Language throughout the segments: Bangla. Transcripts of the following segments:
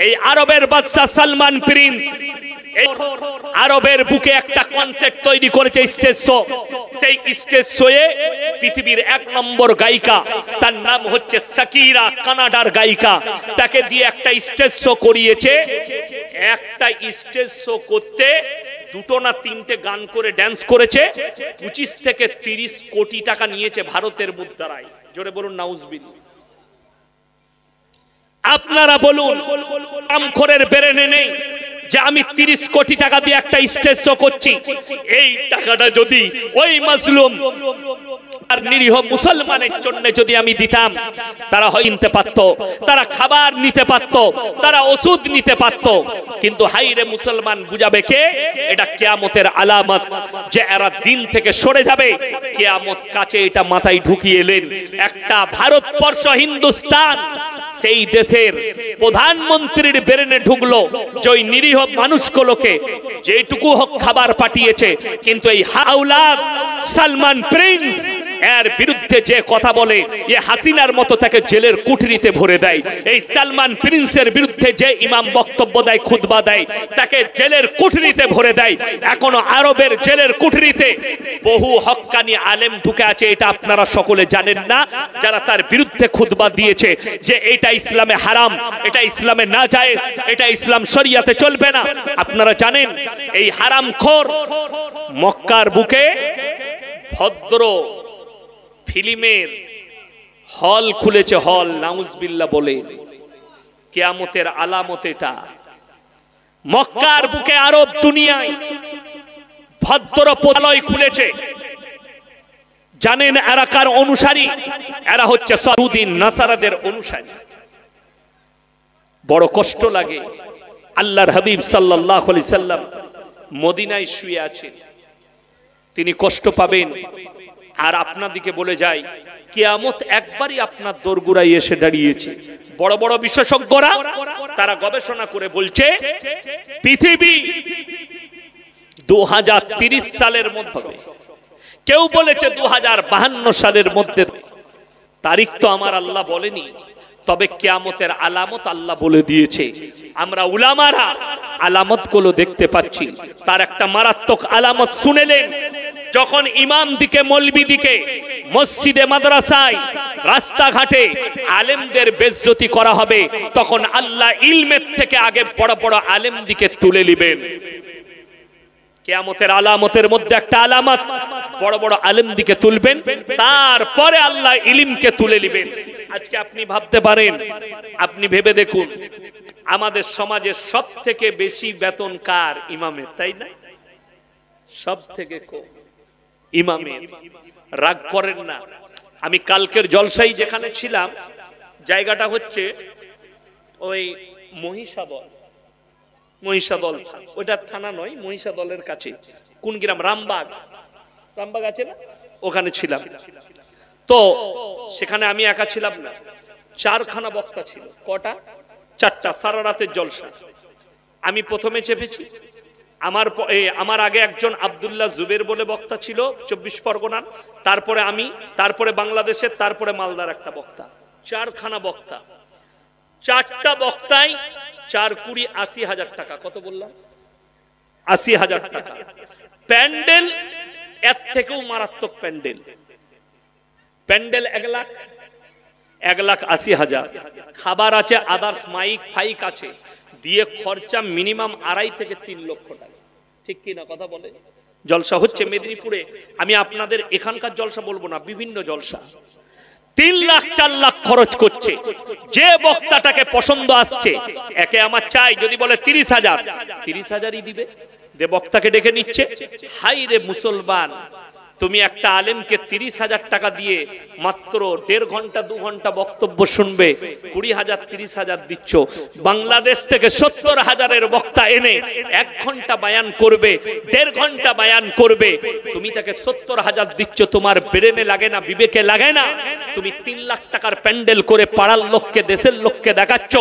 এই আরবের বাদশা সালমান প্রিন্স আরবের বুকে একটা কনসার্ট তৈরি করেছে, স্টেজ শো। সেই স্টেজ শোয়ে পৃথিবীর 1 নম্বর গায়িকা, তার নাম হচ্ছে শাকিরা, কানাডার গায়িকা। তাকে দিয়ে একটা স্টেজ শো করিয়েছে। একটা স্টেজ শো করতে 2টো না 3টে গান করে ড্যান্স করেছে। 25 থেকে 30 কোটি টাকা নিয়েছে ভারতের মুদ্রায়। জোরে বলুন নাউজুবিল্লাহ। আপনারা বলুন, আমখোরের বেরেনে নেই যে আমি 30 কোটি টাকা দিয়ে একটা স্টেজ শো করছি। এই টাকাটা যদি ওই মাজলুম আর নিরীহ মুসলমানের জন্য যদি আমি দিতাম, তারা হয় কিনতে পারত, তারা খাবার নিতে পারত, তারা ওষুধ নিতে পারত। কিন্তু হাইরে মুসলমান বুঝাবে কে? এটা কিয়ামতের আলামত যে এরা দিন থেকে সরে যাবে। কিয়ামত কাছে এটা মাথায় ঢুকিয়ে এলেন। একটা ভারতবর্ষ হিন্দুস্তান, সেই দেশের প্রধানমন্ত্রীর ব্রেনে ঢুকলো যে ওই নিরীহ মানুষগুলোকে যেটুকু হোক খাবার পাঠিয়েছে। কিন্তু এই হাওলাদ সালমান প্রিন্স এর বিরুদ্ধে যে কথা বলে, এ হাসিনার মতো তাকে জেলের কুঠরিতে ভরে দেয়। এই সালমান প্রিন্সের বিরুদ্ধে যে ইমাম বক্তব্য দেয়, খুতবা দেয়, তাকে জেলের কুঠরিতে ভরে দেয়। এখনো আরবের জেলের কুঠরিতে বহু হক্কানি আলেম ঢুকে আছে। এটা আপনারা সকলে জানেন না, যারা তার বিরুদ্ধে খুতবা দিয়েছে যে এটা ইসলামে হারাম, এটা ইসলামে না জায়েজ, এটা ইসলাম শরিয়াতে চলবে না। আপনারা জানেন এই হারামখোর মক্কার বুকে ভদ্র ফিল্মের হল খুলেছে, হল। নাউজুবিল্লাহ বলে কিয়ামতের আলামত এটা। মক্কার বুকে আরব দুনিয়ায় ভদ্র পদালয় খুলেছে। জানেন এরা কার অনুসারী? এরা হচ্ছে সৌদি নাসারাদের অনুসারী। বড় কষ্ট লাগে। আল্লাহর হাবিব সাল্লাল্লাহু আলাইহি সাল্লাম মদিনায় শুয়ে আছেন, তিনি কষ্ট পাবেন। আর আপনাদিকে বলে যায় কিয়ামত একবারই আপনার দোরগোড়ায় এসে দাঁড়িয়েছে। বড় বড় বিশেষজ্ঞরা তারা গবেষণা করে বলছে পৃথিবী 2030 সালের মধ্যে, কেউ বলেছে 2052 সালের মধ্যে। তারিখ তো আমার আল্লাহ বলেনি, তবে কিয়ামতের আলামত আল্লাহ বলে দিয়েছে। আমরা উলামারা আলামত গুলো দেখতে পাচ্ছি। তার একটা মারাত্মক আলামত শুনেলেন, যখন ইমাম দিকে মৌলবি দিকে মসজিদে মাদ্রাসায় রাস্তাঘাটে আলেমদের বেইজ্জতি করা হবে, তখন আল্লাহ ইলমের থেকে আগে বড় বড় আলেম দিকে তুলে নেবেন। কিয়ামতের আলামতের মধ্যে একটা আলামত, বড় বড় আলেম দিকে তুলবেন, তারপরে আল্লাহ ইলমকে তুলে নেবেন। আজকে আপনি ভাবতে পারেন, আপনি ভেবে দেখুন, আমাদের সমাজে সব থেকে বেশি বেতন কার? ইমামের, তাই না? সব থেকে কম ইমামের। রাগ করেন না, আমি কালকের জলসাই যেখানে ছিলাম, জায়গাটা হচ্ছে ওই মহিষাদল, মহিষাদল ওইটা থানা নয়, মহিষাদলের কাছে কোন গ্রাম? রামবাগ, রামবাগ আছে না, ওখানে ছিলাম। তো সেখানে আমি একা ছিলাম না, 4খানা বক্তা ছিল। কটা? 4টা। সারা রাতের জলসা। আমি প্রথমে চেপেছি। আমার আগে একজন আব্দুল্লাহ জুবের বলে বক্তা ছিল 24 পরগনার, তারপরে আমি, তারপরে বাংলাদেশের, তারপরে মালদার একটা বক্তা। 4খানা বক্তা, 4টা বক্তায় 4 কোটি 80,000 টাকা। কত বললাম? 80,000 টাকা। প্যান্ডেল এর থেকেও মারাত্মক প্যান্ডেল। প্যান্ডেল 1,80,000। খাবার আছে, আদার্স মাইক ফাইক আছে, দিয়ে খরচা মিনিমাম 2.5 থেকে 3 লক্ষ টাকা। ঠিক কি না কথা বলে? জলসা হচ্ছে মেদিনীপুরে। আমি আপনাদের এখানকার জলসা বলবো না, বিভিন্ন জলসা 3 লাখ 4 লাখ খরচ করছে। যে বক্তাটাকে পছন্দ আসছে, একে আমার চাই, যদি বলে 30,000, 30,000ই দিবে। যে বক্তাকে ডেকে নিচ্ছে। হাই রে মুসলমান, তুমি একটা আলেমকে 30,000 টাকা দিয়ে মাত্র 1.5 ঘন্টা 2 ঘন্টা বক্তব্য শুনবে, 20,000 30,000 দিচ্ছ। বাংলাদেশ থেকে 70,000-এর বক্তা এনে 1 ঘন্টা বায়ান করবে, 1.5 ঘন্টা বায়ান করবে, তুমি তাকে 70,000 দিচ্ছ। তোমার ব্রেনে লাগে না, বিবেকে লাগে না? তুমি 3 লাখ টাকার প্যান্ডেল করে পাড়ার লোককে, দেশের লোককে দেখাচ্ছ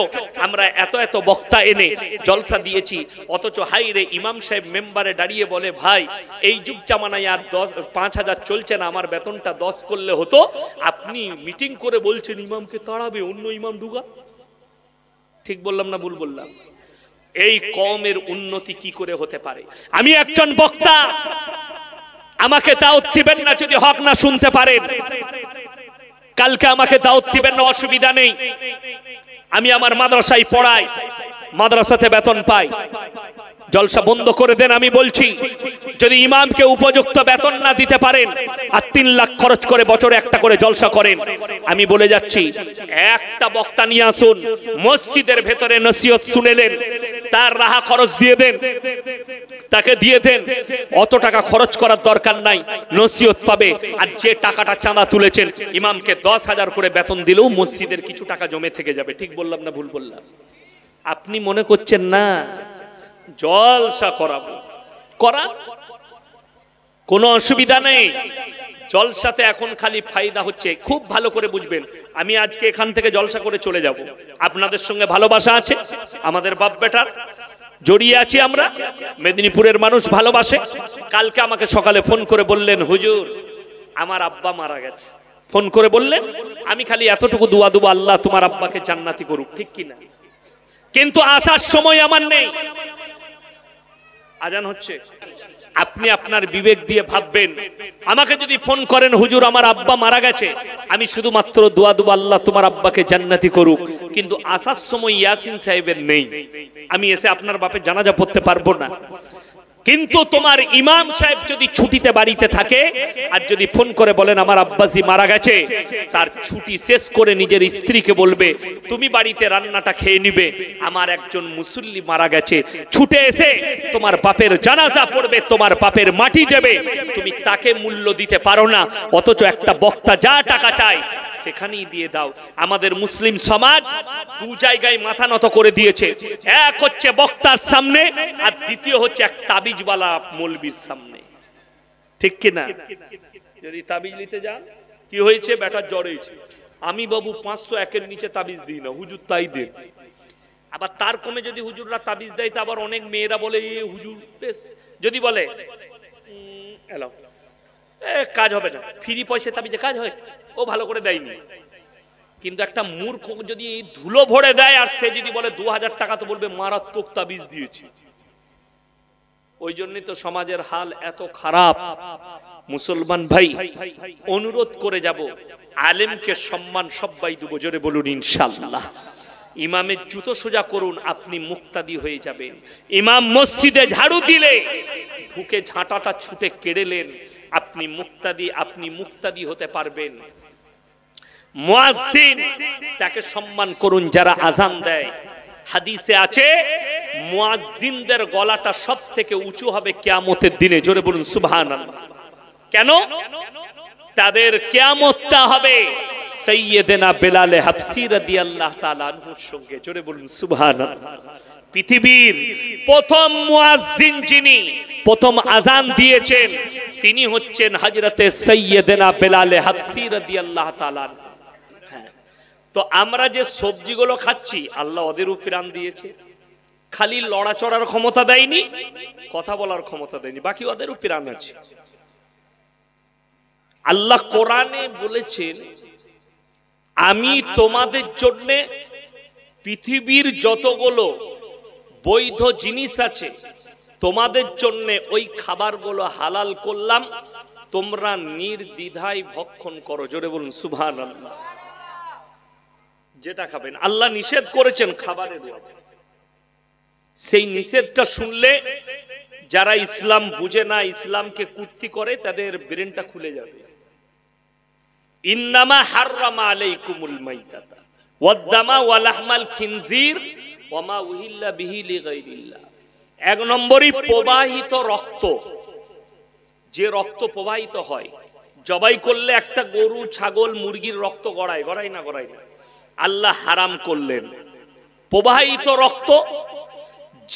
আমরা এত এত বক্তা এনে জলসা দিয়েছি। অথচ হাই রে ইমাম সাহেব মেম্বারে দাঁড়িয়ে বলে, ভাই এই যুগ জামানায় আর 5,000 চলছে না, আমার বেতনটা 10 করলে হতো। আপনি মিটিং করে বলছেন ইমামকে তাড়াবে, অন্য ইমাম ঢুকা। ঠিক বললাম না ভুল বললাম? এই কওমের উন্নতি কি করে হতে পারে? আমি একজন বক্তা, আমাকে দাওয়াত দিবেন না যদি হক না শুনতে পারেন। কালকে আমাকে দাওয়াত দিবেন না, অসুবিধা নেই। আমি আমার মাদ্রাসায় পড়াই, মাদ্রাসাতে বেতন পাই। জলসা বন্ধ করে দেন আমি বলছি। যদি ইমামকে উপযুক্ত বেতন না দিতে পারেন আর 3 লাখ খরচ করে বছরে একটা করে জলসা করেন, আমি বলে যাচ্ছি একটা বক্তা নিয়ে আসুন, মসজিদের ভেতরে নসিহত শুনেলেন, তার রাহা খরচ দিয়ে দেন, তাকে দিয়ে দেন। অত টাকা খরচ করার দরকার নাই, নসিহত পাবে। আর যে টাকাটা চাঁদা তুলেছেন, ইমামকে 10,000 করে বেতন দিলেও মসজিদের কিছু টাকা জমে থেকে যাবে। ঠিক বললাম না ভুল বললাম? আপনি মনে করছেন না জলসা করাবো, করান, কোনো অসুবিধা নেই। জলসাতে এখন খালি ফায়দা হচ্ছে, খুব ভালো করে বুঝবেন। আমি আজকে এখান থেকে জলসা করে চলে যাব, আপনাদের সঙ্গে ভালোবাসা আছে, আমাদের বাপ বেটার জড়িয়ে আছি আমরা, মেদিনীপুরের মানুষ ভালোবাসে। কালকে আমাকে সকালে ফোন করে বললেন, হুজুর আমার আব্বা মারা গেছে। ফোন করে বললেন, আমি খালি এতটুকু দোয়া দেবো, আল্লাহ তোমার আব্বাকে জান্নাতি করুক, ঠিক কিনা? কিন্তু আসার সময় আমার নেই। আজান হচ্ছে, আপনি আপনার বিবেক দিয়ে ভাববেন। আমাকে যদি ফোন করেন, হুজুর আমার আব্বা মারা গেছে, আমি শুধুমাত্র দোয়া দেবো আল্লাহ তোমার আব্বাকে জান্নাতি করুক, কিন্তু আসার সময় ইয়াসিন সাহেবের নেই, আমি এসে আপনার বাপের জানাজা পড়তে পারবো না। কিন্তু তোমার ইমাম সাহেব যদি ছুটিতে বাড়িতে থাকে আর যদি ফোন করে বলেন আমার আব্বাজি মারা গেছে, তার ছুটি শেষ করে নিজের স্ত্রীকে বলবে তুমি বাড়িতে রান্নাটা খেয়ে নিবে, আমার একজন মুসল্লি মারা গেছে, ছুটে এসে তোমার বাপের জানাজা পড়বে, তোমার বাপের মাটি দেবে। তুমি তাকে মূল্য দিতে পারো না, অথচ একটা বক্তা যা টাকা চায় সেখানেই দিয়ে দাও। আমাদের মুসলিম সমাজ দু জায়গায় মাথা নত করে দিয়েছে, এক হচ্ছে বক্তার সামনে, আর দ্বিতীয় হচ্ছে এক তাবিজওয়ালা মৌলবীর সামনে। ঠিক কি না? যদি তাবিজ নিতে যান, কি হয়েছে, বেটার জ্বর হয়েছে, আমি বাবু 501-এর নিচে তাবিজ দিই না, হুজুর তাই দেন। আবার তার কমে যদি হুজুররা তাবিজ দেয়, তা আবার অনেক মেয়েরা বলে এ হুজুর বেশ, যদি বলে এলাও কাজ হবে না, ফ্রি পয়সা তাবিজে কাজ হয়, ও ভালো করে দেয়নি। কিন্তু একটা মূর্খ যদি ধুলো ভরে দেয় আর সে যদি বলে 2000 টাকা, তো বলবে মারাত্মক তাবিজ দিয়েছে। ওই জন্যই তো সমাজের হাল এত খারাপ। মুসলমান ভাই, অনুরোধ করে যাব, আলেমকে সম্মান সবাই দেব, জোরে বলুন ইনশাআল্লাহ। ইমামের জুতো সোজা করুন, আপনি মুক্তাদি হয়ে যাবেন। ইমাম মসজিদে ঝাড়ু দিলে ঢুকে ঝাঁটাটা ছুটে কেড়েলেন, আপনি মুক্তাদি হতে পারবেন। মুয়াজ্জিন, তাকে সম্মান করুন যারা আজান দেয়। হাদিসে আছে মুয়াজ্জিনদের গলাটা সব থেকে উঁচু হবে কিয়ামতের দিনে, জোরে বলুন সুবহানাল্লাহ। কেন? তাদের কিয়ামতটা হবে সাইয়্যিদনা বেলাল হাবসি রাদিয়াল্লাহু তাআলা আনহুর সঙ্গে, জোরে বলুন সুবহানাল্লাহ। পৃথিবীর প্রথম মুয়াজ্জিন যিনি প্রথম আজান দিয়েছেন, তিনি হচ্ছেন হযরতে সাইয়্যিদনা বেলাল হাবসি রাদিয়াল্লাহু তাআলা। তো আমরা যে সবজিগুলো খাচ্ছি, আল্লাহ ওদের উপর প্রাণ দিয়েছে, খালি লড়াচড়ার ক্ষমতা দেয়নি, কথা বলার ক্ষমতা দেয়নি, বাকি ওদের উপর প্রাণ আছে। আল্লাহ কোরআনে বলেছেন, আমি তোমাদের জন্য পৃথিবীর যতগুলো বৈধ জিনিস আছে তোমাদের জন্য ওই খাবারগুলো হালাল করলাম, তোমরা নির্দ্বিধায় ভক্ষণ করো, জোরে বলুন সুবহানাল্লাহ। যেটা খাবেন, আল্লাহ নিষেধ করেছেন খাবারের, সেই নিষেধটা শুনলে যারা ইসলাম বুঝে না, ইসলামকে কুর্তি করে, তাদের ব্রেনটা খুলে যাবে। ইন্নামা হাররামা আলাইকুমুল মাইতাতা ওয়াদ-দামা ওয়া লাহমাল খিনজির ওয়া মা উহিল্লা বিহি লিগাইরিল্লাহ। এক নম্বরই প্রবাহিত রক্ত, যে রক্ত প্রবাহিত হয়, জবাই করলে একটা গরু, ছাগল, মুরগির রক্ত গড়ায় না, আল্লাহ হারাম করলেন। প্রবাহিত রক্ত,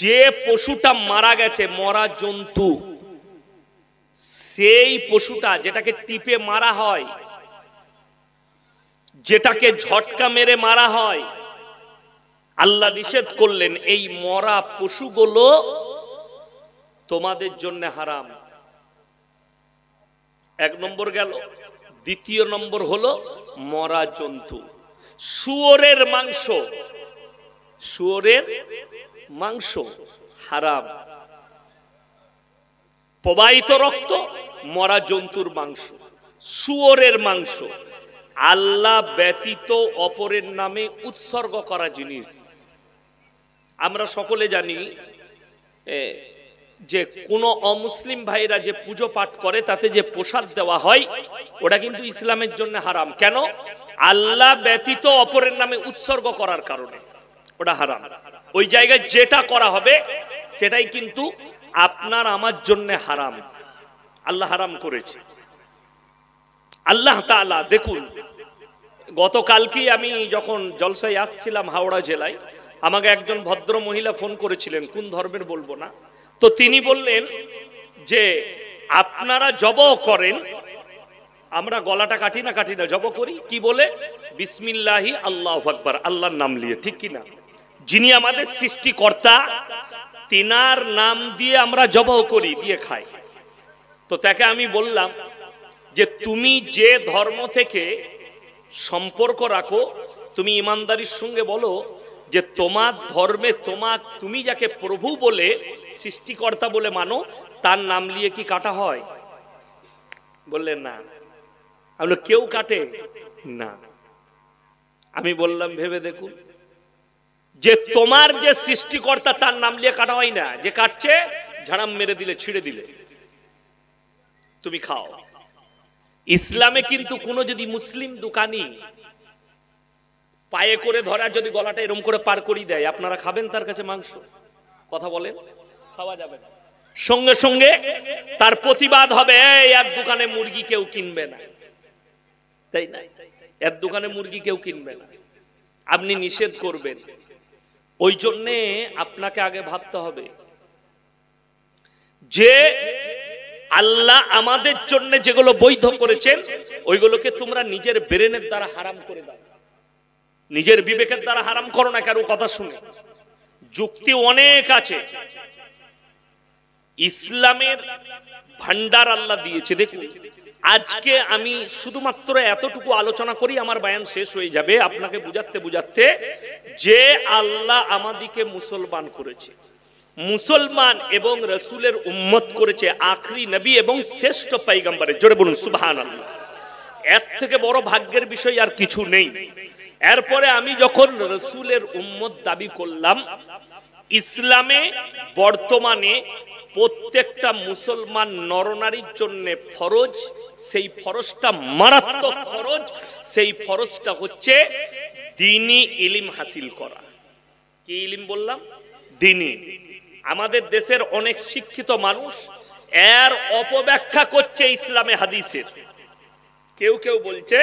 যে পশুটা মারা গেছে, মরা জন্তু, সেই পশুটা যেটাকে টিপে মারা হয়, যেটাকে ঝটকা মেরে মারা হয়, আল্লাহ নিষেধ করলেন এই মরা পশুগুলো তোমাদের জন্য হারাম। এক নম্বর গেল। দ্বিতীয় নম্বর হলো মরা জন্তু, শুয়োরের মাংস, শুয়োরের মাংস হারাম, প্রবাহিত রক্ত, মরা জন্তুর মাংস, শুয়োরের মাংস আল্লাহ ব্যতীত অপরের নামে উৎসর্গ করা জিনিস। আমরা সকলে জানি যে কোন অমুসলিম ভাইরা যে পুজো পাঠ করে তাতে যে প্রসাদ দেওয়া হয় ওটা কিন্তু ইসলামের জন্য হারাম। কেন? আল্লাহ ব্যতীত অপরের নামে উৎসর্গ করার কারণে ওটা হারাম। ওই জায়গায় যেটা করা হবে সেটাই কিন্তু আপনার আমার জন্য হারাম, আল্লাহ হারাম করেছে। আল্লাহ তাআলা দেখুন, গতকালকেই আমি যখন জলসায় আসছিলাম হাওড়া জেলায়, আমাকে একজন ভদ্র মহিলা ফোন করেছিলেন, কোন ধর্মের বলবো না, তো তিনি বললেন যে আপনারা জবহ করেন, আমরা গলাটা কাটি না জবহ করি কি বলে? বিসমিল্লাহি আল্লাহু আকবার, আল্লাহর নাম নিয়ে, ঠিক কি না? যিনি আমাদের সৃষ্টিকর্তা তিনার নাম দিয়ে আমরা জবহ করি, দিয়ে খাই। তো তাকে আমি বললাম যে তুমি যে ধর্ম থেকে সম্পর্ক রাখো তুমি ইমানদারির সঙ্গে বলো যে তোমার ধর্মে তুমি যাকে প্রভু বলে সৃষ্টিকর্তা বলে মানো তার নাম নিয়ে কি কাটা হয়? বললেন না। আমরা কেউ কাটে না। আমি বললাম ভেবে দেখুন, যে তোমার যে সৃষ্টিকর্তা তার নাম নিয়ে কাটা হয় না, যে কাটছে ঝাড়াম মেরে দিলে, ছিঁড়ে দিলে তুমি খাও। ইসলামে কিন্তু কোন যদি মুসলিম দোকানি পায়ে করে ধরা যদি গলাটা এরম করে পার করিয়ে দেয়, আপনারা খাবেন তার কাছে মাংস? কথা বলেন, খাওয়া যাবে না। সঙ্গে সঙ্গে তার প্রতিবাদ হবে, এর দোকানে মুরগি কেউ কিনবে না, তাই না? এর দোকানে মুরগি কেউ কিনবে না, আপনি নিষেধ করবেন। ওই জন্যে আপনাকে আগে ভাবতে হবে যে আল্লাহ আমাদের জন্য যেগুলো বৈধ করেছেন ওইগুলোকে তোমরা নিজের ব্রেনের দ্বারা হারাম করে দাও, নিজের বিবেকের দ্বারা হারাম করো না। কারো কথা শুনে যুক্তি অনেক আছে, ইসলামের ভান্ডার আল্লাহ দিয়েছে। দেখুন, আজকে আমি শুধুমাত্র এতটুকু আলোচনা করি, আমার বয়ান শেষ হয়ে যাবে। আপনাকে বুঝাতে বুঝাতে যে আল্লাহ আমাদিকে মুসলমান করেছে, মুসলমান এবং রসুলের উম্মত করেছে, আখরি নবী এবং শ্রেষ্ঠ পয়গম্বরের, জোরে বলুন সুবহানাল্লাহ। এর থেকে বড় ভাগ্যের বিষয় আর কিছু নেই। এরপরে আমি যখন রসুলের উম্মত দাবি করলাম, ইসলামে বর্তমানে প্রত্যেকটা মুসলমান নরনারীর জন্য ফরজ, সেই ফরজটা মারাত্মক ফরজ। সেই ফরজটা হচ্ছে দ্বীনি ইলম হাসিল করা। কি ইলম বললাম? দ্বীনি। আমাদের দেশের অনেক শিক্ষিত মানুষ এর অপব্যাখ্যা করছে ইসলামে হাদিসের। কেউ কেউ বলছে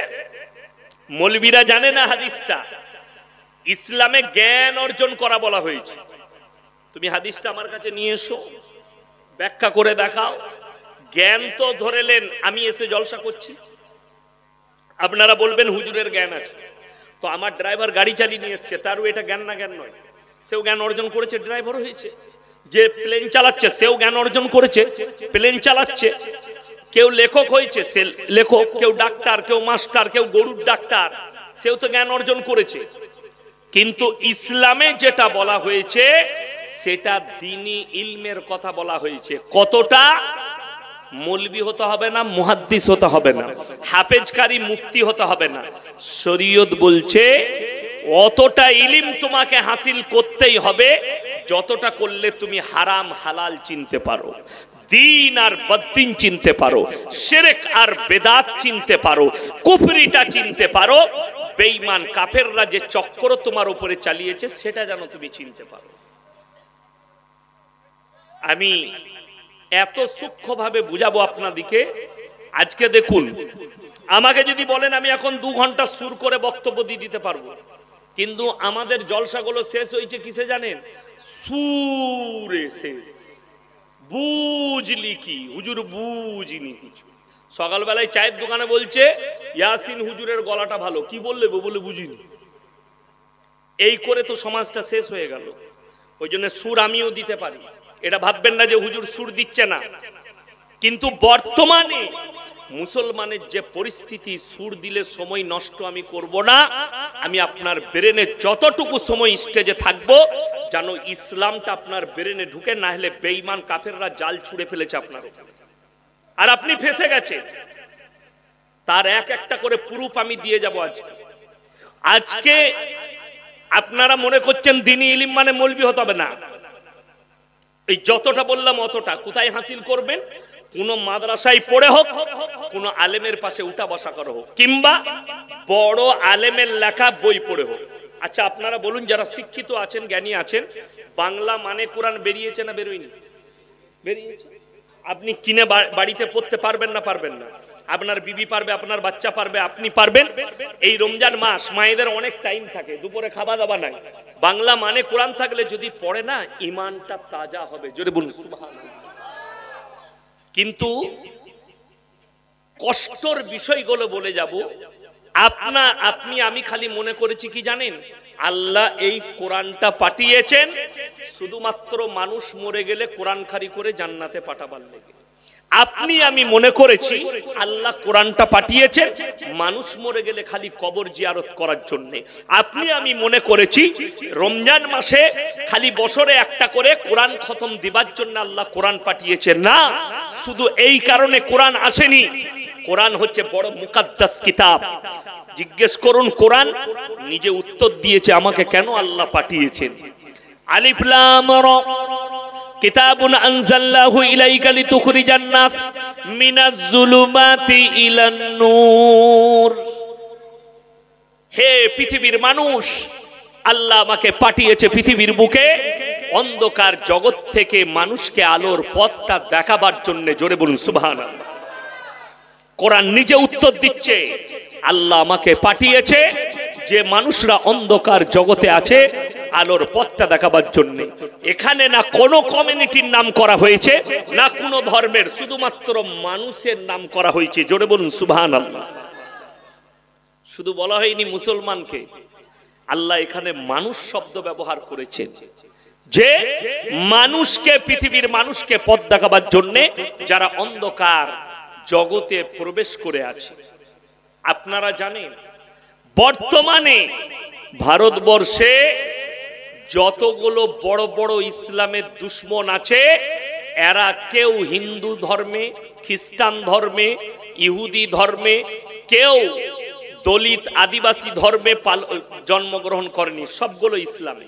মৌলবীরা জানে না হাদিসটা, ইসলামে জ্ঞান অর্জন করা বলা হয়েছে। তুমি হাদিসটা আমার কাছে নিয়ে এসো, ব্যাখ্যা করে দেখাও। জ্ঞান তো ধরেলেন আমি এসে জলসা করছি, আপনারা বলবেন হুজুরের জ্ঞান আছে, তো আমার ড্রাইভার গাড়ি চালিয়ে নিয়ে এসছে, তারও এটা জ্ঞান না জ্ঞান নয়? সেও জ্ঞান অর্জন করেছে, ড্রাইভার হয়েছে। যে প্লেন চালাচ্ছে সেও জ্ঞান অর্জন করেছে, প্লেন চালাচ্ছে। কেউ লেখক হয়েছে, সে লেখক। কেউ ডাক্তার, কেউ মাস্টার, কেউ গরুর ডাক্তার, সেও তো জ্ঞান অর্জন করেছে। কিন্তু ইসলামে যেটা বলা হয়েছে সেটা দ্বীনি ইলমের কথা বলা হয়েছে। কতটা? মৌলবি হতে হবে না, মুহাদ্দিস হতে হবে না, হাফেজকারী মুফতি হতে হবে না। শরীয়ত বলছে অতটা ইলম তোমাকে হাসিল করতেই হবে যতটা করলে তুমি হারাম হালাল চিনতে পারো, দ্বীন আর বদ্দীন চিনতে পারো, শিরক আর বেদাত চিনতে পারো, কুফরিটা চিনতে পারো, বেঈমান কাফেররা যে চক্র তোমার উপরে চালিয়েছে সেটা যেন তুমি চিনতে পারো। আমি এত সূক্ষ্মভাবে বুঝাবো আপনাদিকে। আজকে দেখুন, আমাকে যদি বলেন আমি এখন 2 ঘন্টা সুর করে বক্তব্য দিয়ে দিতে পারবো, কিন্তু আমাদের জলসাগুলো শেষ হয়েছে কিসে জানেন? সুরে শেষ। বুঝলি কি? হুজুর বুঝিনি কিছু। সকালবেলায় চায়ের দোকানে বলছে ইয়াসিন হুজুরের গলাটা ভালো, কি বললে? বলে বুঝিনি। এই করে তো সমাজটা শেষ হয়ে গেল। ওই জন্য সুর আমিও দিতে পারি, এটা ভাববেন না যে হুজুর সুর দিচ্ছে না। কিন্তু বর্তমানে মুসলমানের যে পরিস্থিতি, সুর দিলে সময় নষ্ট আমি করব না। আমি আপনার ব্রেনে যতটুকু সময় স্টেজে থাকবো, যেন ইসলামটা আপনার ব্রেনে ঢুকে, না হলে বেঈমান কাফেররা জাল ছুঁড়ে ফেলেছে আপনার, আর আপনি ফেঁসে গেছে। তার এক একটা করে প্রুফ আমি দিয়ে যাব আজকে। আজকে আপনারা মনে করছেন দ্বীনি ইলম মানে মৌলবি হতে হবে না। এই যতটা বললাম অতটা কোথায় হাসিল করবেন? কোন মাদ্রাসায় পড়ে হোক, কোন আলেমের পাশে উঠা বসা করা হোক, কিংবা বড় আলেমের লেখা বই পড়ে হোক। আচ্ছা আপনারা বলুন, যারা শিক্ষিত আছেন, জ্ঞানী আছেন, বাংলা মানে কোরআন বেরিয়েছে না বেরোয়নি? বেরিয়েছে। আপনি কিনে বাড়িতে পড়তে পারবেন না? পারবেন না। আপনার বিবি পারবে, আপনার বাচ্চা পারবে, আপনি পারবেন। এই রমজান মাস মায়েদের অনেক টাইম থাকে, দুপুরে খাওয়া দাওয়া নাই, বাংলা মানে কোরআন থাকলে যদি পড়ে না, ঈমানটা তাজা হবে। জোরে বলুন সুবহানাল্লাহ। কিন্তু কষ্টর বিষয়গুলো বলে যাব। আপনি আমি খালি মনে করেছি কি জানেন, আল্লাহ এই কোরআনটা পাঠিয়েছেন শুধুমাত্র মানুষ মরে গেলে কোরআন খারি করে জান্নাতে পাঠাবার লেগে। আপনি আমি মনে করেছি আল্লাহ কোরআনটা পাঠিয়েছেন মানুষ মরে গেলে খালি কবর জিয়ারত করার জন্য। আপনি আমি মনে করেছি রমজান মাসে খালি বছরে একটা করে কোরআন খতম দিবার জন্য আল্লাহ কোরআন পাঠিয়েছেন। না, শুধু এই কারণে কোরআন আসেনি। কোরআন হচ্ছে বড় মুকাদ্দাস কিতাব। জিজ্ঞেস করুন, কোরআন নিজে উত্তর দিয়েছে আমাকে কেন আল্লাহ পাঠিয়েছেন। আলিফ লাম রা কিতাবুন আনজালনাহু ইলাইকা লিতুখরিজান নাস মিনাজ যুলুমাতি ইলান নূর। হে পৃথিবীর মানুষ, আল্লাহ আমাকে পাঠিয়েছে পৃথিবীর বুকে অন্ধকার জগৎ থেকে মানুষকে আলোর পথটা দেখাবার জন্য। জোরে বলুন সুবহানাল্লাহ। কোরআন নিজে উত্তর দিচ্ছে, আল্লাহ আমাকে পাঠিয়েছে যে মানুষরা অন্ধকার জগতে আছে আলোর পথটা দেখাবার জন্য। এখানে না কোনো কমিউনিটির নাম করা হয়েছে, না কোনো ধর্মের, শুধুমাত্র মানুষের নাম করা হয়েছে। জোরে বলুন সুবহানাল্লাহ। শুধু বলা হয়নি মুসলমানকে, আল্লাহ এখানে মানুষ শব্দ ব্যবহার করেছেন, যে মানুষকে, পৃথিবীর মানুষকে পথ দেখাবার জন্য যারা অন্ধকার জগতে প্রবেশ করে আছে। আপনারা জানেন বর্তমানে ভারতবর্ষে যতগুলো বড় বড় ইসলামের দুশ্মন আছে, এরা কেউ হিন্দু ধর্মে, খ্রিস্টান ধর্মে, ইহুদি ধর্মে, কেউ দলিত আদিবাসী ধর্মে জন্মগ্রহণ করেনি। সবগুলো ইসলামে,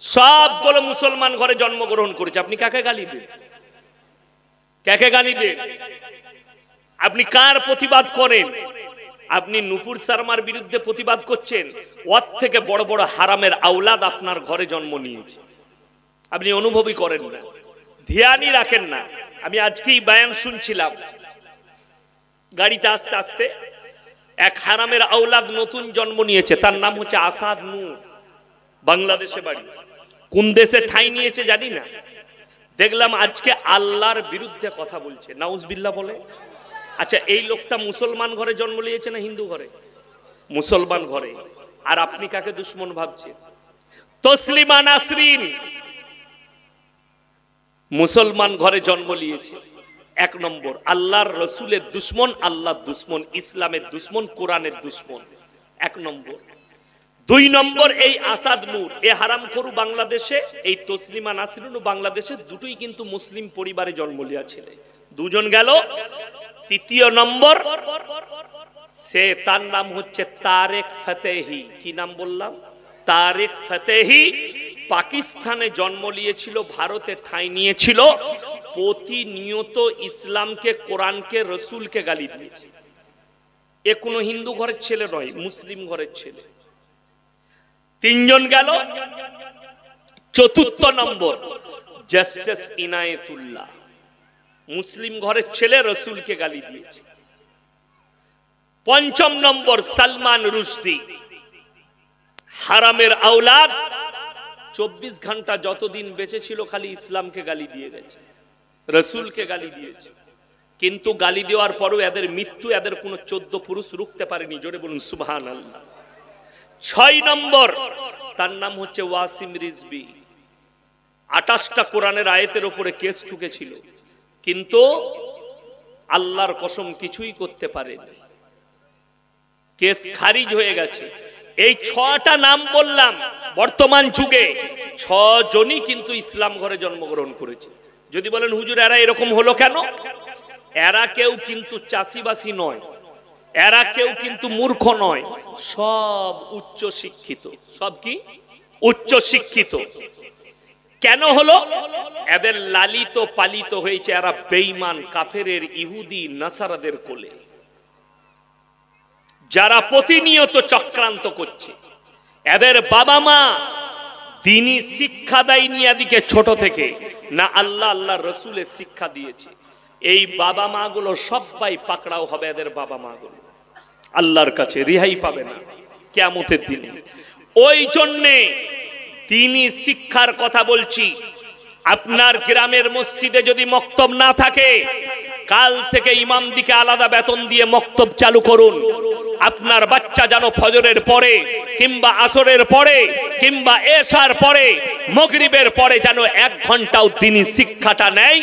সবগুলো মুসলমান ঘরে জন্মগ্রহণ করেছে। আপনি কাকে গালি দেন? কাকে গালি দেন? আপনি কার প্রতিবাদ করেন? আপনি নূপুর শর্মার বিরুদ্ধে প্রতিবাদ করছেন। ওর থেকে বড় বড় হারামের আওলাদ আপনার ঘরে জন্ম নিয়েছে, আপনি অনুভবই করেন না, ধ্যানই রাখেন না। আমি আজকেই বয়ান শুনছিলাম, গাড়িতে আসতে আসতে এক হারামের আওলাদ নতুন জন্ম নিয়েছে, তার নাম হচ্ছে আসাদ নূর। বাংলাদেশে বাড়ি, কোন দেশে ঠাঁই নিয়েছে জানি না। দেখলাম আজকে আল্লাহর বিরুদ্ধে কথা বলছে, নাউজুবিল্লাহ বলে। আচ্ছা, এই লোকটা মুসলমান ঘরে জন্ম নিয়েছে না হিন্দু ঘরে? মুসলমান ঘরে। আর আপনি কাকে দুশ্মন ভাবছেন? তসলিমা নাসরিন মুসলমান ঘরে জন্ম নিয়েছে। এক নম্বর আল্লাহর রসুলের দুশ্মন, আল্লাহর দুশ্মন, ইসলামের দুশ্মন, কোরআনের দুশ্মন, এক নম্বর। দুই নম্বর এই আসাদ নূর, এ হারামখোর বাংলাদেশে, এই তসলিমা নাসরিন বাংলাদেশে, দুটোই কিন্তু মুসলিম পরিবারে জন্ম লিয়া ছেলে। দুজন গেল। তৃতীয় নম্বর সে, তার নাম হচ্ছে তারেক ফতেহি। কি নাম বললাম? তারেক ফতেহি। পাকিস্তানে জন্ম নিয়েছিল, ভারতে ঠাঁই নিয়েছিল, প্রতিনিয়ত ইসলামকে, কোরআনকে, রসুলকে গালি দিয়েছে। এ কোনো হিন্দু ঘরের ছেলে নয়, মুসলিম ঘরের ছেলে। তিনজন গেল। চতুর্থ নম্বর জাস্টিস ইনায়েতুল্লাহ, মুসলিম ঘরের ছেলে, রসুলকে গালি দিয়েছে। পঞ্চম নম্বর সালমান রুশদি, হারামের আওলাদ, 24 ঘন্টা যতদিন বেঁচে ছিল খালি ইসলামকে গালি দিয়ে গেছে, রসুলকে গালি দিয়েছে। কিন্তু গালি দেওয়ার পরও এদের মৃত্যু, এদের কোনো 14 পুরুষ রুখতে পারেনি। জোরে বলুন সুবহানাল্লাহ। 6 নম্বর তার নাম হচ্ছে ওয়াসিম রিজভী। 28টা কোরআনের আয়াতের উপরে কেস ঠুকেছিল, কিন্তু আল্লাহর কসম কিছুই করতে পারেনি, কেস খারিজ হয়ে গেছে। এই 6টা নাম বললাম, বর্তমান যুগে 6 জনই কিন্তু ইসলাম ঘরে জন্মগ্রহণ করেছে। যদি বলেন হুজুর এরা এরকম হলো কেন, এরা কেউ কিন্তু চাষিবাসী নয়, এরা কেউ কিন্তু মূর্খ নয়, সব উচ্চ শিক্ষিত। সব কি উচ্চ শিক্ষিত। কেন হলো? এদের লালিত পালিত হয়েছে এরা বেঈমান কাফেরের ইহুদি নাসারাদের কোলে, যারা প্রতিনিয়ত চক্রান্ত করছে। এদের বাবা মা দ্বীনি শিক্ষা দেয়নি এদিকে ছোট থেকে, না আল্লাহ আল্লাহ রসুলের শিক্ষা দিয়েছে। এই বাবা মা গুলো সবাই পাকড়াও হবে, এদের বাবা মা গুলো আল্লাহর কাছে রিহাই পাবে না কিয়ামতের দিনে। ওই জন্যে দ্বীনি শিক্ষার কথা বলছি। আপনার গ্রামের মসজিদে যদি মক্তব না থাকে, কাল থেকে ইমামদিকে আলাদা বেতন দিয়ে মক্তব চালু করুন। আপনার বাচ্চা যেন ফজরের পরে কিংবা আসরের পরে কিংবা এশার পরে মাগরিবের পরে যেন 1 ঘন্টাও দ্বীনি শিক্ষাটা নেয়।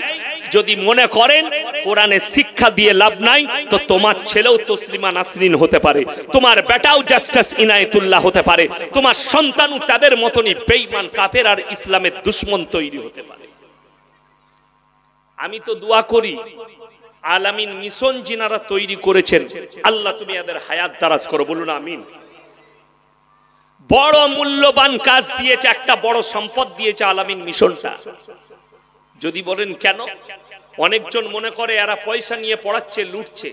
যদি মনে করেন কোরআনের শিক্ষা দিয়ে লাভ নাই, তো তোমার ছেলেও তসলিমা নাসরিন হতে পারে, তোমার বেটাও জাস্টিস ইনায়েতুল্লাহ হতে পারে, তোমার সন্তানও তাদের মতনই বেঈমান কাফের আর ইসলামের দুশমন তৈরি হতে পারে। আমি তো দোয়া করি আলামিন মিশন যিনারা তৈরি করেছেন, আল্লাহ তুমি এদের হায়াত দারাজ করো, বলুন আমিন। বড় মূল্যবান কাজ দিয়েছে, একটা বড় সম্পদ দিয়েছে আলামিন মিশনটা। যদি বলেন কেন, অনেকজন মনে করে এরা পয়সা নিয়ে পড়াচ্ছে, লুটছে।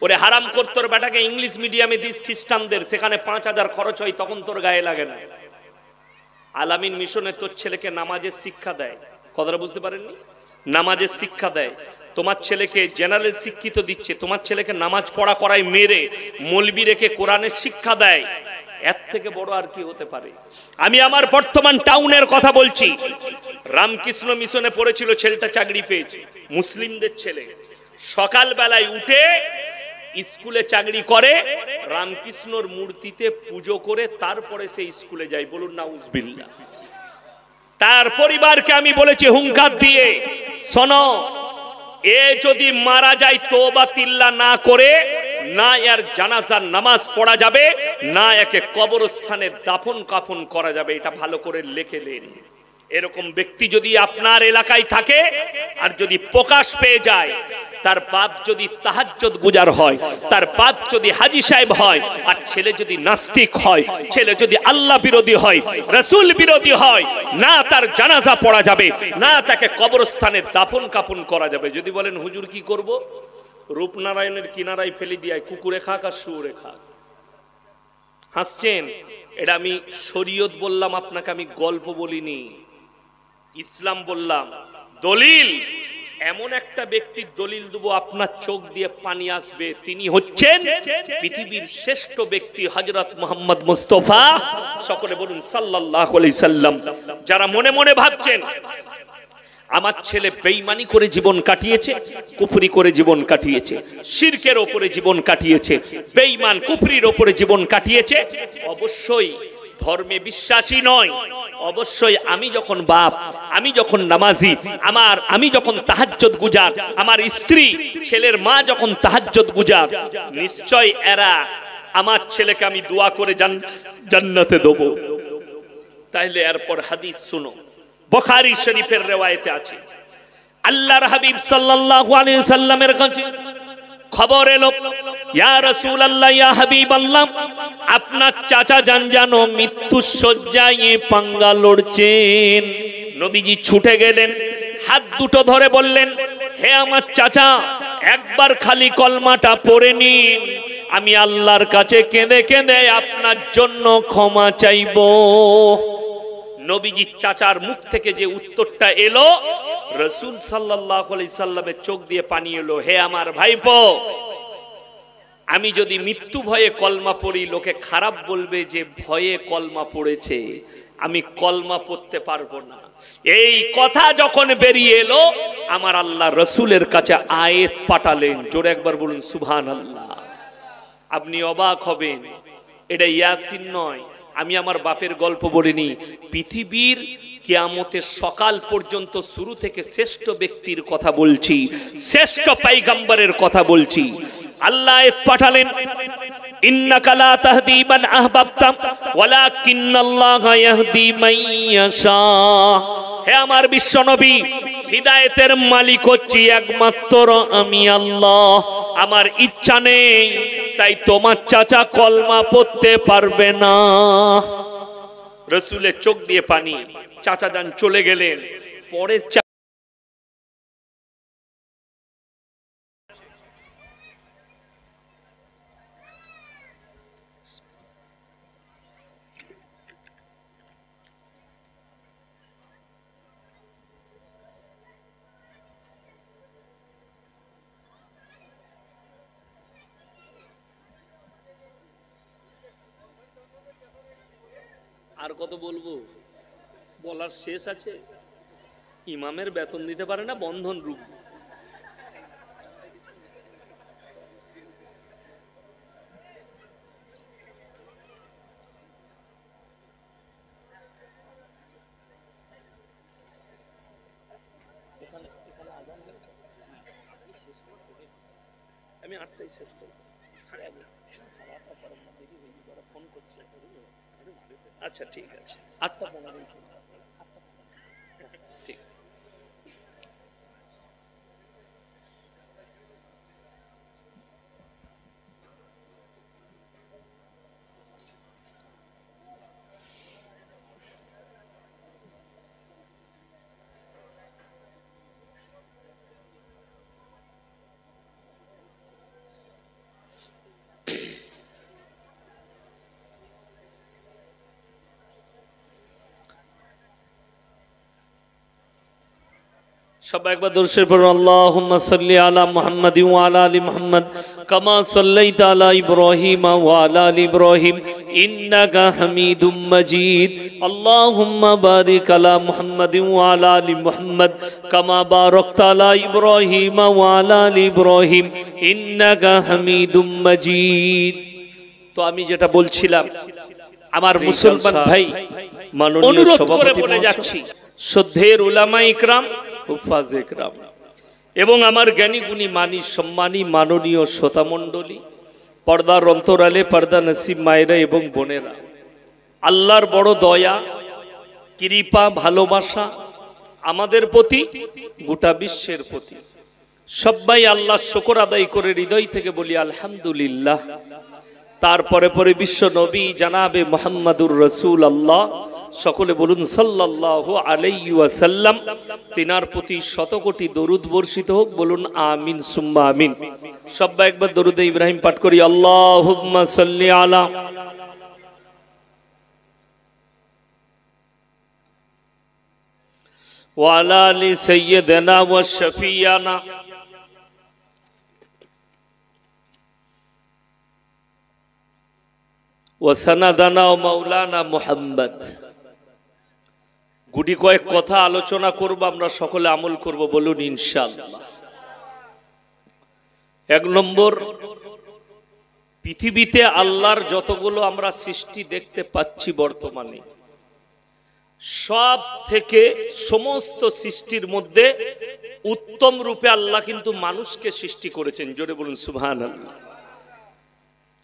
ওরে হারাম করতে তোর বেটাকে ইংলিশ মিডিয়ামে দিস খ্রিস্টানদের, সেখানে 5000 খরচ হয়, তখন তোর গায়ে লাগে না। আলামিন মিশনে তোর ছেলেকে নামাজের শিক্ষা দেয়, কথাটা বুঝতে পারেননি? নামাজের শিক্ষা দেয়। তোমার ছেলেকে জেনারেল শিক্ষিত দিচ্ছে, তোমার ছেলেকে নামাজ পড়া করায় মেরে মৌলবি রেখে কোরআনের শিক্ষা দেয়। এর থেকে বড় আর কি হতে পারে? আমি আমার বর্তমান টাউনের কথা বলছি। রামকৃষ্ণ মিশনে পড়েছিল, ছেলেটা চাকরি পেয়েছে, মুসলিমদের ছেলে। সকাল বেলায় উঠে স্কুলে চাকরি করে, রামকৃষ্ণর মূর্তিতে পুজো করে তারপরে সে স্কুলে যায়, বলুন নাউজুবিল্লাহ। তার পরিবারকে আমি বলেছি হুঙ্কার দিয়ে, শোনো, এ যদি মারা যায় তওবা তিল্লা না করে, না এর জানাজার নামাজ পড়া যাবে, না একে কবরস্থানে দাফন কাফন করা যাবে। এটা ভালো করে লিখে নিন। এরকম ব্যক্তি যদি আপনার এলাকায় থাকে আর যদি প্রকাশ পেয়ে যায়, তার বাপ যদি তাহাজ্জুদ গুজার হয়, তার বাপ যদি হাজী সাহেব হয়, আর ছেলে যদি নাস্তিক হয়, ছেলে যদি আল্লাহ বিরোধী হয়, রাসূল বিরোধী হয়, না তার জানাজা পড়া যাবে, না তাকে কবরস্থানে দাফন কাফন করা যাবে। যদি বলেন হুজুর কি করব, রূপনারায়ণের কিনারায় ফেলে দিয়ে কুকুরে খাক আর শুয়োরে খাক। হাসছেন? এটা আমি শরীয়ত বললাম আপনাকে, আমি গল্প বলিনি, ইসলাম বললাম। দলিল, এমন একটা ব্যক্তির দলিল দেবো আপনার চোখ দিয়ে পানি আসবে, তিনি হচ্ছেন পৃথিবীর শ্রেষ্ঠ ব্যক্তি হযরত মুহাম্মদ মুস্তাফা, সকলে বলুন সাল্লাল্লাহু আলাইহি সাল্লাম। যারা মনে মনে ভাবছেন আমার ছেলে বেঈমানি করে জীবন কাটিয়েছে, কুফরি করে জীবন কাটিয়েছে, শিরকের ওপরে জীবন কাটিয়েছে, বেঈমান কুফরির ওপরে জীবন কাটিয়েছে, অবশ্যই ধর্মে বিশ্বাসী নয়। অবশ্যই আমি যখন বাপ, আমি যখন নামাজি, আমি যখন তাহাজ্জুদ গুজার, আমার স্ত্রী ছেলের মা যখন তাহাজ্জুদ গুজার, নিশ্চয় এরা আমার ছেলেকে আমি দোয়া করে জান্নাতে দেব। তাইলে এরপর হাদিস শুনো, বুখারী শরীফের riwayate আছে, আল্লাহর হাবিব সাল্লাল্লাহু আলাইহি সাল্লামের কাছে খবর এলো, ইয়া রাসূলুল্লাহ, ইয়া হাবিবাল্লাহ, আপনার চাচা জানো মৃত্যুর শয্যায় পাঙ্গা লড়ছেন। নবীজি ছুটে গেলেন, হাত দুটো ধরে বললেন, হে আমার চাচা, একবার খালি কলমাটা পড়ে নিন, আমি আল্লাহর কাছে কেঁদে কেঁদে আপনার জন্য ক্ষমা চাইবো। নবীজি চাচার মুখ থেকে যে উত্তরটা এলো, রাসূল সাল্লাল্লাহু আলাইহি সাল্লামের চোখ দিয়ে পানি এলো। হে আমার ভাইপো, আমি যদি মৃত্যু ভয়ে কলমা পড়ি, লোকে খারাপ বলবে যে ভয়ে কলমা পড়েছে, আমি কলমা পড়তে পারবো না। এই কথা যখন বেরিয়ে এলো, আমার আল্লাহ রাসূলের কাছে আয়াত পাঠালেন। জোরে একবার বলুন সুবহানাল্লাহ। আপনি অবাক হবেন, এটা ইয়াসিন নয়, আমি আমার বাপের গল্প বলিনি, পৃথিবীর কিয়ামতের সকাল পর্যন্ত শুরু থেকে শ্রেষ্ঠ ব্যক্তির কথা বলছি, শ্রেষ্ঠ পয়গম্বরের কথা বলছি। আল্লাহ পাঠালেন, ইন্নাকা লা তাহদি মান আহবাবতা ওয়ালাকিন্নাল্লাহা ইয়াহদি মান ইয়াশা। হে আমার বিশ্বনবী, হিদায়েতের মালিক হচ্ছি একমাত্র আমি আল্লাহ। আমার ইচ্ছা নেই, তাই তোমার চাচা কলমা পড়তে পারবে না। রাসূলের চোখ দিয়ে পানি, চাচা যান চলে গেলেন। পরের আর কত বলবো, বলার শেষ আছে? ইমামের বেতন দিতে পারে না, বন্ধন রূপ। আমি 8টায় শেষ করবো, ফোন করছে। আচ্ছা ঠিক আছে, 8টা 15। ঠিক। সবাই একবার দরুদ শরীফ পড়ুন। আল্লাহুম্মা সাল্লি আলা মুহাম্মাদিন ওয়া আলা আলি মুহাম্মাদ কামা সাল্লাইতা আলা ইব্রাহিম ওয়া আলা আলি ইব্রাহিম ইন্নাকা হামিদুম মাজিদ। আল্লাহুম্মা বারিক আলা মুহাম্মাদিন ওয়া আলা আলি মুহাম্মাদ কামা বারাকতা আলা ইব্রাহিম ওয়া আলা আলি ইব্রাহিম ইন্নাকা হামিদুম মাজিদ। তো আমি যেটা বলছিলাম, আমার মুসলমান ভাই, অনুরোধ করে বলে যাচ্ছি, শ্রদ্ধের উলামা ইকরাম, হুফাজ ইকরাম এবং আমার জ্ঞানী গুণী মানি সম্মানী মাননীয় শ্রোতা মণ্ডলী, পর্দার অন্তরালে পর্দা নসিব মায়েরা এবং বোনেরা, আল্লাহর বড় দয়া, কৃপা, ভালোবাসা আমাদের প্রতি, গোটা বিশ্বের প্রতি। সবাই আল্লাহর শুকর আদায় করে হৃদয় থেকে বলি আলহামদুলিল্লাহ। তারপরে পরে বিশ্ব নবী জানাবে মুহাম্মাদুর রাসূলুল্লাহ, সকলে বলুন সাল্লাল্লাহু আলাইহি ওয়াসাল্লাম। তিনার প্রতি শত কোটি দরুদ বর্ষিত হোক, বলুন আমিন সুম্মা আমিন। সবাই একবার দরুদে ইব্রাহিম পাঠ করি। আল্লাহুম্মা সাল্লি আলা ওয়া আলা আলি সাইয়্যিদিনা ওয়া শাফিয়ানা ওয়া সানাদানা ওয়া মাওলানা মুহাম্মদ। গুটি কয়েক কথা আলোচনা করব, আমরা সকলে আমল করব, বলুন ইনশাআল্লাহ। 1 নম্বর, পৃথিবীতে আল্লাহর যতগুলো আমরা সৃষ্টি দেখতে পাচ্ছি বর্তমানে, সব থেকে সমস্ত সৃষ্টির মধ্যে উত্তম রূপে আল্লাহ কিন্তু মানুষকে সৃষ্টি করেছেন। জোরে বলুন সুবহানাল্লাহ।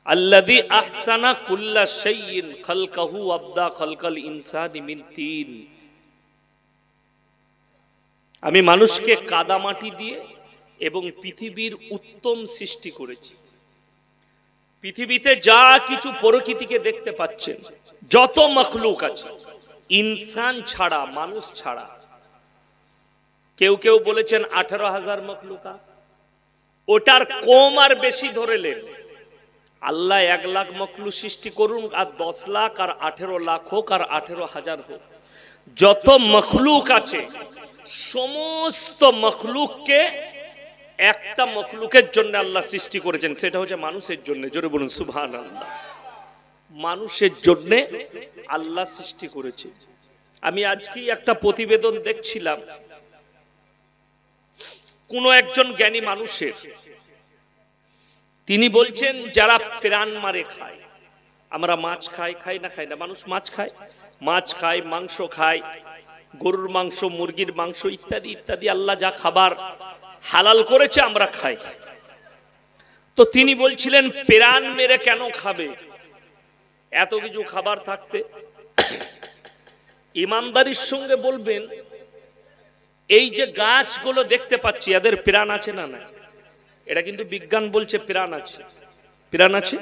আল্লাযী আহসানা কুল্লা শাইইন খালকাহু আবদা খালকাল ইনসানি মিন তিন। আমি মানুষকে কাদামাটি দিয়ে এবং পৃথিবীর উত্তম সৃষ্টি করেছি। পৃথিবীতে যা কিছু প্রকৃতিকে দেখতে পাচ্ছেন, যত মখলুক আছে, ইনসান ছাড়া, মানুষ ছাড়া, কেউ কেউ বলেছেন 18,000 মখলুকা, ওটার কম আর বেশি ধরেলেন। আল্লাহ 1 লাখ মখলুক সৃষ্টি করুন, আর 10 লাখ আর 18 লাখ হোক আর 18,000 হোক, যত মখলুক আছে সমস্ত মখলুককে একটা মখলুকের জন্য আল্লাহ সৃষ্টি করেছেন, সেটা হচ্ছে মানুষের জন্য। জোরে বলুন সুবহানাল্লাহ। মানুষের জন্য আল্লাহ সৃষ্টি করেছে। আমি আজকেই একটা প্রতিবেদন দেখছিলাম, কোন একজন জ্ঞানী মানুষের, তিনি বলছেন যারা প্রাণ মারে খায়, আমরা মাছ খাই, খাই না খাই না, মানুষ মাছ খায়, মাছ খায়, মাংস খায়, গরুর মাংস, মুরগির মাংস ইত্যাদি ইত্যাদি আল্লাহ যা খাবার হালাল করেছে আমরা খাই। তো তিনি বলছিলেন প্রাণ মেরে কেন খাবে এত কিছু খাবার থাকতে? ইমানদারির সঙ্গে বলবেন এই যে গাছগুলো দেখতে পাচ্ছি এদের প্রাণ আছে না? না, এটা কিন্তু বিজ্ঞান বলছে প্রাণ আছে। প্রাণ আছে?